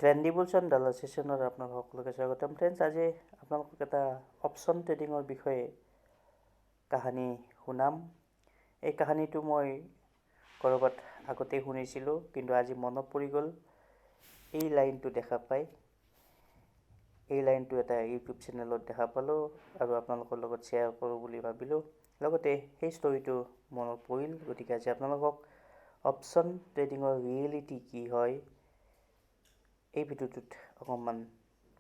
ট্ৰেণ্ডিবুলছন ডালাৰ ছেশ্যনত আপোনালোক সকলোকে স্বাগতম। ফ্ৰেণ্ডছ, আজি আপোনালোকক এটা অপশ্যন ট্ৰেডিঙৰ বিষয়ে কাহিনী শুনাম। এই কাহিনীটো মই ক'ৰবাত আগতেই শুনিছিলোঁ, কিন্তু আজি মনত পৰি গ'ল। এই লাইনটো দেখা পাই এই লাইনটো এটা ইউটিউব চেনেলত দেখা পালোঁ আৰু আপোনালোকৰ লগত শ্বেয়াৰ কৰোঁ বুলি ভাবিলোঁ। লগতে সেই ষ্টৰিটো মনত পৰিল, গতিকে আজি আপোনালোকক অপশ্যন ট্ৰেডিঙৰ ৰিয়েলিটি কি হয় এই ভিডিঅ'টোত অকণমান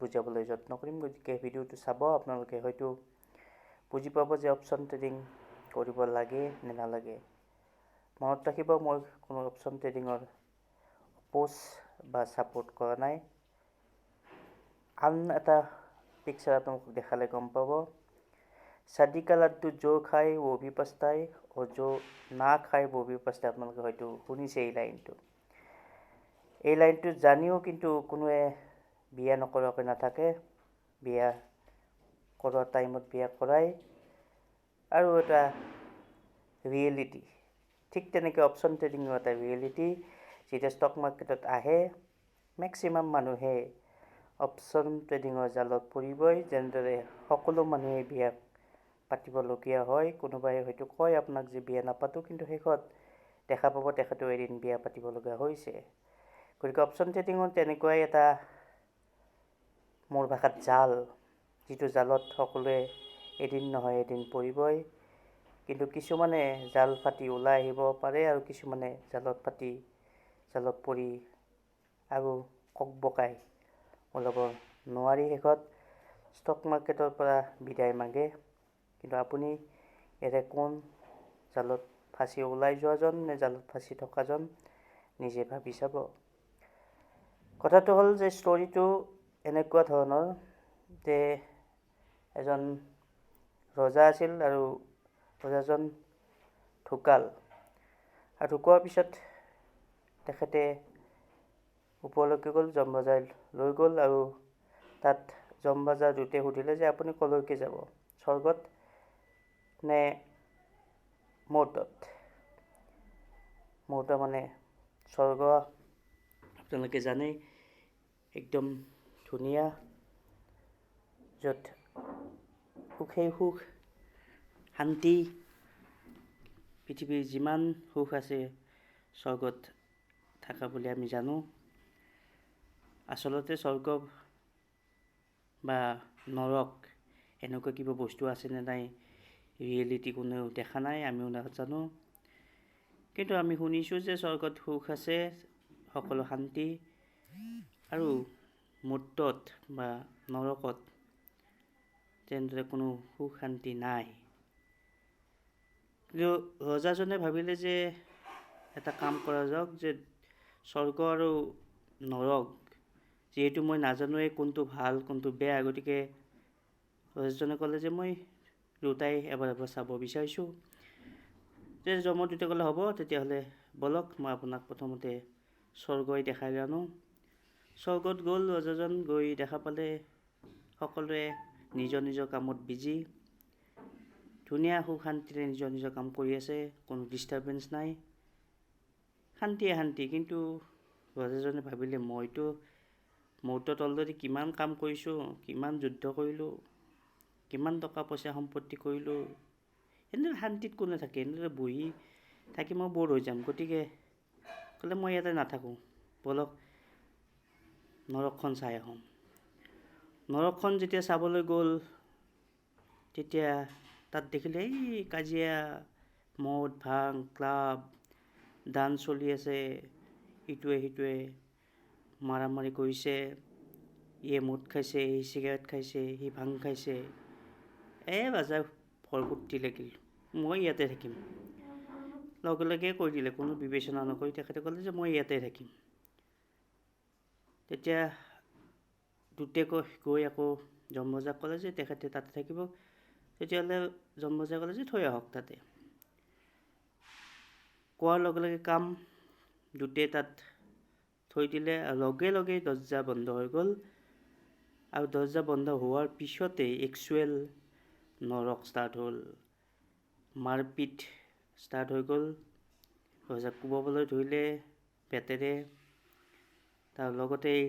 বুজাবলৈ যত্ন কৰিম। গতিকে ভিডিঅ'টো চাব, আপোনালোকে হয়তো বুজি পাব যে অপশ্যন ট্ৰেডিং কৰিব লাগে নে নালাগে। মনত ৰাখিব, মই কোনো অপশ্যন ট্ৰেডিঙৰ অপ'জ বা ছাপোৰ্ট কৰা নাই। আন এটা পিকচাৰ আপোনালোকক দেখালে গম পাব। शादी का लड्डू जो खाए वो भी पछताए और जो না খায় वो भी पछताए। আপোনালোকে হয়তো শুনিছে এই লাইনটো জানিও কিন্তু কোনোৱে বিয়া নকৰাকৈ নাথাকে। বিয়া কৰাৰ টাইমত বিয়া কৰায় আৰু এটা ৰিয়েলিটি। ঠিক তেনেকৈ অপশ্যন ট্ৰেডিঙৰ এটা ৰিয়েলিটি। যেতিয়া ষ্টক মাৰ্কেটত আহে, মেক্সিমাম মানুহে অপশ্যন ট্ৰেডিঙৰ জালত পৰিবই। যেনেদৰে সকলো মানুহে বিয়া পাতিবলগীয়া হয়। কোনোবাই হয়তো কয় আপোনাক যে বিয়া নাপাতোঁ, কিন্তু শেষত দেখা পাব তেখেতেও এদিন বিয়া পাতিবলগীয়া হৈছে। গতিকে অপশ্যন ট্ৰেডিঙৰ তেনেকুৱাই এটা মোৰ ভাষাত জাল, যিটো জালত সকলোৱে এদিন নহয় এদিন পৰিবই। কিন্তু কিছুমানে জাল পাতি ওলাই আহিব পাৰে আৰু কিছুমানে জালত পৰি আৰু ককবকাই ওলাব নোৱাৰি শেষত ষ্টক মাৰ্কেটৰ পৰা বিদায় মাগে। কিন্তু আপুনি ইয়াতে কোন জালত ফাঁচি ওলাই যোৱাজন নে জালত ফাঁচি থকাজন নিজে ভাবি চাব। কথাটো হ'ল যে ষ্টৰিটো এনেকুৱা ধৰণৰ যে এজন ৰজা আছিল আৰু ৰজাজন ঢুকাল। আৰু ঢুকোৱাৰ পিছত তেখেতে ওপৰলৈকে গ'ল, যমৰাজাই লৈ গ'ল আৰু তাত যমৰাজাৰ দূতে সুধিলে যে আপুনি ক'লৈকে যাব, স্বৰ্গত নে মৰ্ত্যত। মৰ্ত্য মানে স্বৰ্গ, আপোনালোকে জানেই, একদম ধুনীয়া, য'ত সুখেই সুখ, শান্তি, পৃথিৱীৰ যিমান সুখ আছে স্বৰ্গত থকা বুলি আমি জানো। আচলতে স্বৰ্গ বা নৰক এনেকুৱা কিবা বস্তু আছে নে নাই ৰিয়েলিটি কোনেও দেখা নাই, আমিও নাজানো। কিন্তু আমি শুনিছোঁ যে স্বৰ্গত সুখ আছে, সকলো শান্তি, আৰু মৰ্ত্যত বা নৰকত তেনেদৰে কোনো সুখ শান্তি নাই। কিন্তু ৰজাজনে ভাবিলে যে এটা কাম কৰা যাওক, যে স্বৰ্গ আৰু নৰক যিহেতু মই নাজানোৱেই কোনটো ভাল কোনটো বেয়া, গতিকে ৰজাজনে ক'লে যে মই দুটাই এবাৰ চাব বিচাৰিছোঁ। যে যমদূতে ক'লে হ'ব, তেতিয়াহ'লে বলক মই আপোনাক প্ৰথমতে স্বৰ্গই দেখাই আনো। স্বৰ্গত গ'ল ৰজাজন, গৈ দেখা পালে সকলোৱে নিজৰ নিজৰ কামত বিজি, ধুনীয়া সুখ শান্তিৰে নিজৰ নিজৰ কাম কৰি আছে, কোনো ডিষ্টাৰ্বেঞ্চ নাই, শান্তিয়ে শান্তি। কিন্তু ৰজাজনে ভাবিলে মইতো মৰ্ত্যত অলৰেডি কিমান কাম কৰিছোঁ, কিমান যুদ্ধ কৰিলোঁ, কিমান টকা পইচা সম্পত্তি কৰিলোঁ, এনেদৰে শান্তিত কোনে থাকে, এনেদৰে বহি থাকি মই ব'ৰ হৈ যাম। গতিকে ক'লে মই ইয়াতে নাথাকোঁ, ব'লক নৰকখন চাই আহোঁ। নৰকখন যেতিয়া চাবলৈ গ'ল, তেতিয়া তাত দেখিলে এই কাজিয়া, মদ ভাং ক্লাব ডান্স চলি আছে, ইটোৱে সিটোৱে মাৰামাৰি কৰিছে, ইয়ে মদ খাইছে, সি চিগাৰেট খাইছে, সি ভাং খাইছে, বাজাৰ ভৰপূৰ্তি লাগিল। মই ইয়াতে থাকিম, লগে লগে কৈ দিলে, কোনো বিবেচনা নকৰি তেখেতে ক'লে যে মই ইয়াতে থাকিম। তেতিয়া দূতে গৈ আকৌ যমৰাজাক ক'লে যে তেখেতে তাতে থাকিব। তেতিয়াহ'লে যমৰাজাই ক'লে যে থৈ আহক তাতে। কোৱাৰ লগে লগে কাম, দূতে তাত থৈ দিলে আৰু লগে লগে দৰ্জা বন্ধ হৈ গ'ল। আৰু দৰ্জা বন্ধ হোৱাৰ পিছতেই একচুৱেল নৰক ষ্টাৰ্ট হ'ল। মাৰপিট ষ্টাৰ্ট হৈ গ'ল। ৰজাক কোবাবলৈ ধৰিলে বেতেৰে, তাৰ লগতেই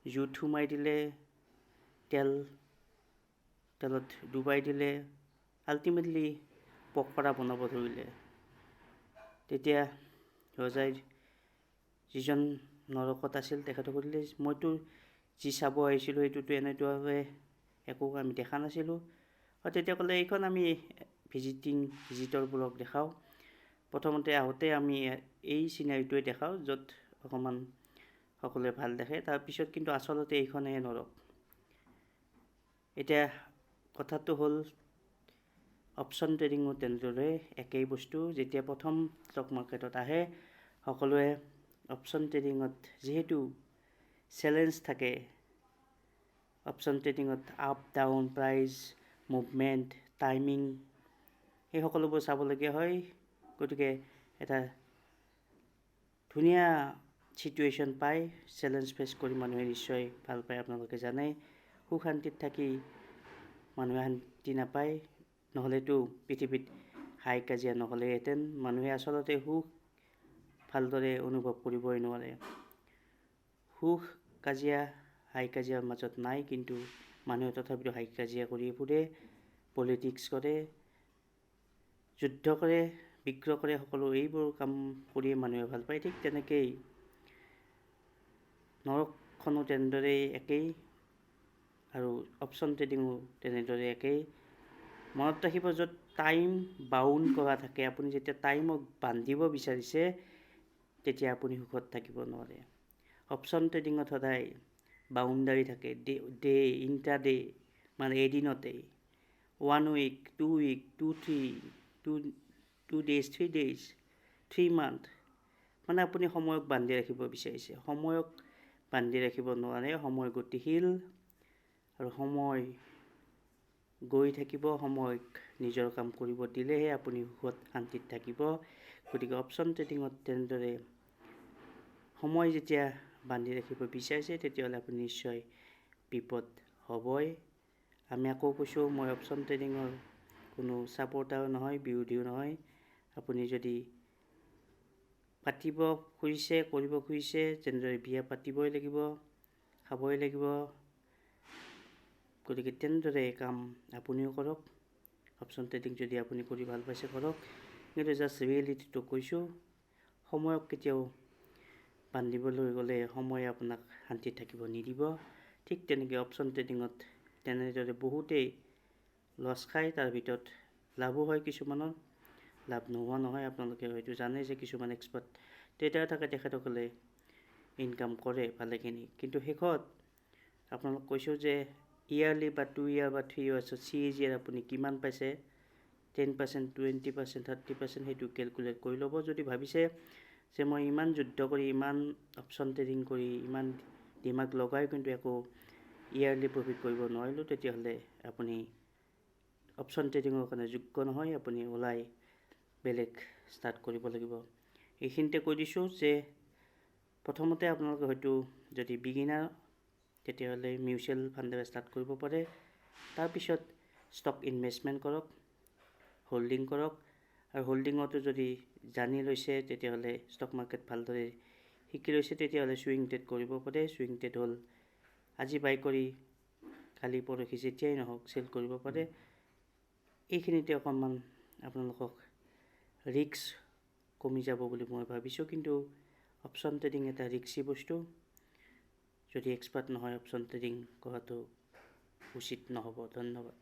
জুইত সোমাই দিলে, তেলত ডুবাই দিলে, আল্টিমেটলি পকৰা বনাব ধৰিলে। তেতিয়া ৰজাই যিজন নৰকত আছিল তেখেতক সুধিলে, মইতো যি চাব আহিছিলোঁ সেইটোতো এনেদৰে একো আমি দেখা নাছিলোঁ। আৰু তেতিয়া ক'লে, এইখন আমি ভিজিটৰ ব্লগ দেখাওঁ। প্ৰথমতে আহোঁতে আমি এই চিনাৰীটোৱে দেখাওঁ য'ত অকণমান সকলোৱে ভাল দেখে, তাৰপিছত কিন্তু আচলতে এইখনেই নৰক। এতিয়া কথাটো হ'ল, অপশ্যন ট্ৰেডিঙো তেনেদৰে একেই বস্তু। যেতিয়া প্ৰথম ষ্টক মাৰ্কেটত আহে, সকলোৱে অপশ্যন ট্ৰেডিঙত যিহেতু চেলেঞ্জ থাকে, অপশ্যন ট্ৰেডিঙত up down, price movement, timing, সেই সকলোবোৰ চাবলগীয়া হয়। গতিকে এটা ধুনীয়া ছিটুৱেশ্যন পায়, চেলেঞ্জ ফেচ কৰি মানুহে নিশ্চয় ভাল পায়। আপোনালোকে জানে, সুখ শান্তিত থাকি মানুহে শান্তি নাপায়, নহ'লেতো পৃথিৱীত হাই কাজিয়া নহ'লেহেঁতেন। মানুহে আচলতে সুখ ভালদৰে অনুভৱ কৰিবই নোৱাৰে। সুখ কাজিয়া হাই কাজিয়াৰ মাজত নাই, কিন্তু মানুহে তথাপিতো হাই কাজিয়া কৰি ফুৰে, পলিটিক্স কৰে, যুদ্ধ কৰে, বিগ্ৰহ কৰে, সকলো এইবোৰ কাম কৰিয়ে মানুহে ভাল পায়। ঠিক তেনেকেই নৰকখনো তেনেদৰেই একেই, আৰু অপশ্যন ট্ৰেডিঙো তেনেদৰে একেই। মনত ৰাখিব, য'ত টাইম বাউণ্ড কৰা থাকে, আপুনি যেতিয়া টাইমক বান্ধিব বিচাৰিছে, তেতিয়া আপুনি সুখত থাকিব নোৱাৰে। অপশ্যন ট্ৰেডিঙত সদায় বাউণ্ডাৰী থাকে, ডে ইণ্টাৰডে, মানে এদিনতেই, 1 week, 2 week, 2 days, 3 days, 3 month, মানে আপুনি সময়ক বান্ধি ৰাখিব বিচাৰিছে। সময়ক বান্ধি ৰাখিব নোৱাৰে। সময় গতিশীল, আৰু সময় গৈ থাকিব। সময়ক নিজৰ কাম কৰিব দিলেহে আপুনি সুখত শান্তিত থাকিব। গতিকে অপশ্যন ট্ৰেডিঙত তেনেদৰে সময় যেতিয়া বান্ধি ৰাখিব বিচাৰিছে, তেতিয়াহ'লে আপুনি নিশ্চয় বিপদ হ'বই। আমি আকৌ কৈছোঁ, মই অপশ্যন ট্ৰেডিঙৰ কোনো ছাপৰ্টাৰো নহয়, বিৰোধীও নহয়। আপুনি যদি পাতিব খুজিছে, কৰিব খুজিছে, যেনেদৰে বিয়া পাতিবই লাগিব, খাবই লাগিব। গতিকে তেনেদৰে কাম আপুনিও কৰক। অপশ্যন ট্ৰেডিং যদি আপুনি কৰি ভাল পাইছে, কৰক। কিন্তু জাষ্ট ৰিয়েলিটিটো কৈছোঁ, সময়ক কেতিয়াও বান্ধিবলৈ গ'লে সময়ে আপোনাক শান্তিত থাকিব নিদিব। ঠিক তেনেকৈ অপশ্যন ট্ৰেডিঙত তেনেদৰে বহুতেই লছ খায়, তাৰ ভিতৰত লাভো হয় কিছুমানৰ, লাভ নোহোৱা নহয়। আপোনালোকে হয়তো জানে যে কিছুমান এক্সপাৰ্ট ট্ৰেডাৰ থাকে, তেখেতসকলে ইনকাম কৰে ভালেখিনি, কিন্তু শেষত আপোনালোক কৈছোঁ যে ইয়াৰলি বা 2 year বা 3 yearsত CAGR আপুনি কিমান পাইছে, 10%, 20%, 30%, সেইটো কেলকুলেট কৰি ল'ব। যদি ভাবিছে যে মই ইমান যুদ্ধ কৰি, ইমান অপশ্যন ট্ৰেডিং কৰি, ইমান দিমাগ লগাই কিন্তু একো ইয়াৰলি প্ৰফিট কৰিব নোৱাৰিলোঁ, তেতিয়াহ'লে আপুনি অপশ্যন ট্ৰেডিঙৰ কাৰণে যোগ্য নহয়। আপুনি ওলাই বেলেগ ষ্টাৰ্ট কৰিব লাগিব। এইখিনিতে কৈ দিছোঁ যে প্ৰথমতে আপোনালোকে হয়তো যদি বিগিনাৰ, তেতিয়াহ'লে মিউচুৱেল ফাণ্ডেৰে ষ্টাৰ্ট কৰিব পাৰে। তাৰপিছত ষ্টক ইনভেষ্টমেণ্ট কৰক, হোল্ডিং কৰক, আৰু হোল্ডিঙতো যদি জানি লৈছে, তেতিয়াহ'লে ষ্টক মাৰ্কেট ভালদৰে শিকি লৈছে, তেতিয়াহ'লে চুইং ট্ৰেড কৰিব পাৰে। চুইং ট্ৰেড হ'ল আজি বাই কৰি কালি পৰহি যেতিয়াই নহওক চেল কৰিব পাৰে। এইখিনিতে অকণমান আপোনালোকক ৰিস্ক কমি যাব বুলি মই ভাবিছোঁ, কিন্তু অপশ্যন ট্ৰেডিং এটা ৰিস্কি বস্তু। যদি এক্সপাৰ্ট নহয়, অপশ্যন ট্ৰেডিং কৰাটো উচিত নহ'ব। ধন্যবাদ।